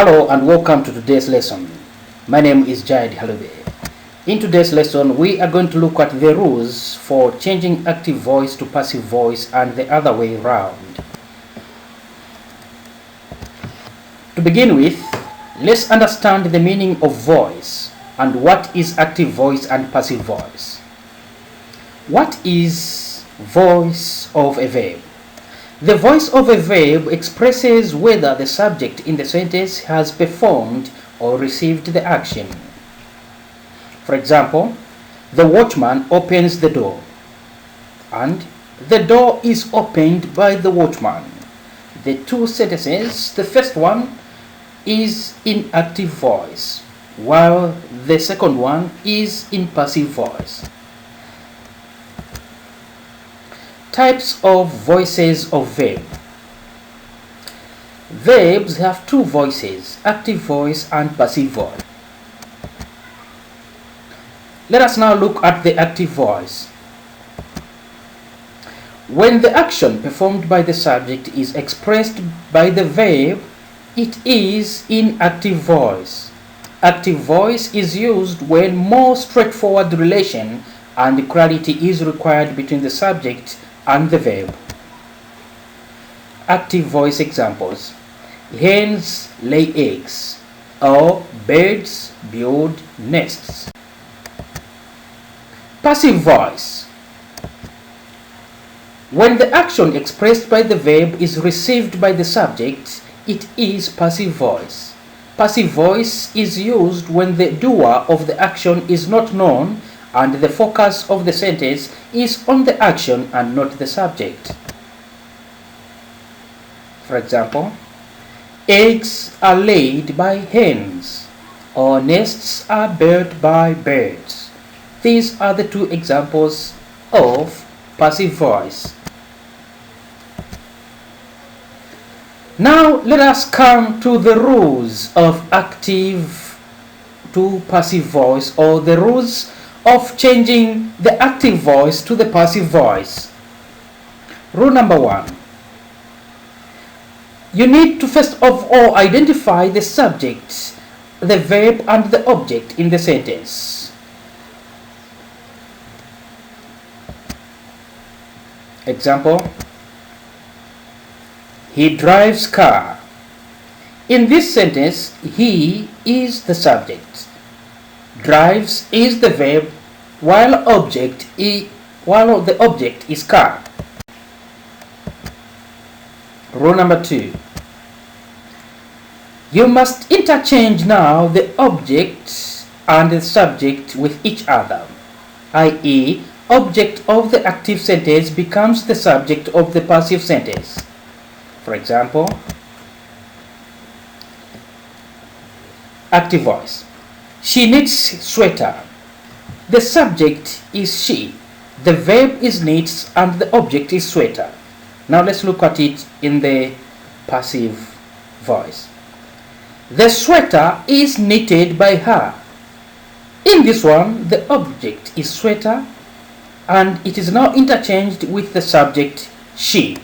Hello and welcome to today's lesson. My name is Gyde Halube. In today's lesson, we are going to look at the rules for changing active voice to passive voice and the other way around. To begin with, let's understand the meaning of voice and what is active voice and passive voice. What is voice of a verb? The voice of a verb expresses whether the subject in the sentence has performed or received the action. For example, the watchman opens the door, and the door is opened by the watchman. The two sentences, the first one is in active voice, while the second one is in passive voice. Types of voices of verb. Verbs have two voices, active voice and passive voice. Let us now look at the active voice. When the action performed by the subject is expressed by the verb, it is in active voice. Active voice is used when more straightforward relation and clarity is required between the subject and the verb. Active voice examples: hens lay eggs, or birds build nests. Passive voice. When the action expressed by the verb is received by the subject, it is passive voice. Passive voice is used when the doer of the action is not known and the focus of the sentence is on the action and not the subject. For example, eggs are laid by hens, or nests are built by birds. These are the two examples of passive voice. Now let us come to the rules of active to passive voice, or the rules of changing the active voice to the passive voice. Rule number 1. You need to first of all identify the subject, the verb and the object in the sentence. Example: he drives car. In this sentence, he is the subject. Drives is the verb, while the object is car. Rule number 2. You must interchange now the object and the subject with each other, i.e., object of the active sentence becomes the subject of the passive sentence. For example, active voice: she knits sweater. The subject is she, the verb is knits, and the object is sweater. Now let's look at it in the passive voice. The sweater is knitted by her. In this one, the object is sweater, and it is now interchanged with the subject she.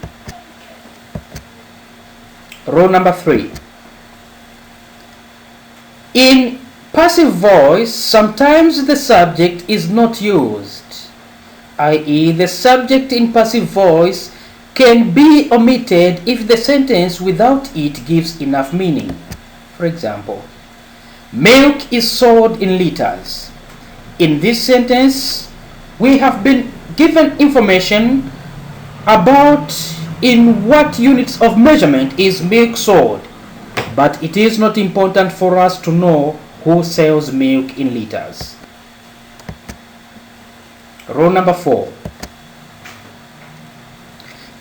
Rule number 3. In passive voice, sometimes the subject is not used, i.e., the subject in passive voice can be omitted if the sentence without it gives enough meaning. For example, milk is sold in liters. In this sentence, we have been given information about in what units of measurement is milk sold, but it is not important for us to know who sells milk in liters. Rule number 4.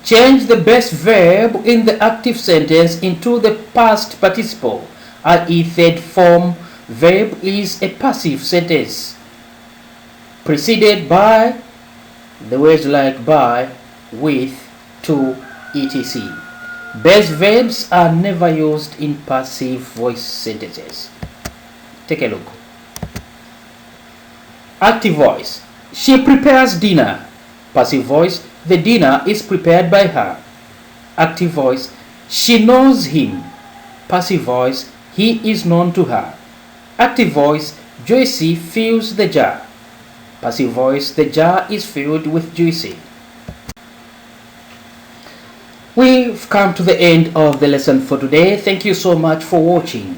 Change the base verb in the active sentence into the past participle, i.e., third form verb is a passive sentence preceded by the words like by, with, to, etc. Base verbs are never used in passive voice sentences. Take a look. Active voice: she prepares dinner. Passive voice: the dinner is prepared by her. Active voice: she knows him. Passive voice: He is known to her. Active voice, Joycey fills the jar. Passive voice, the jar is filled with Joycey. We've come to the end of the lesson for today. Thank you so much for watching.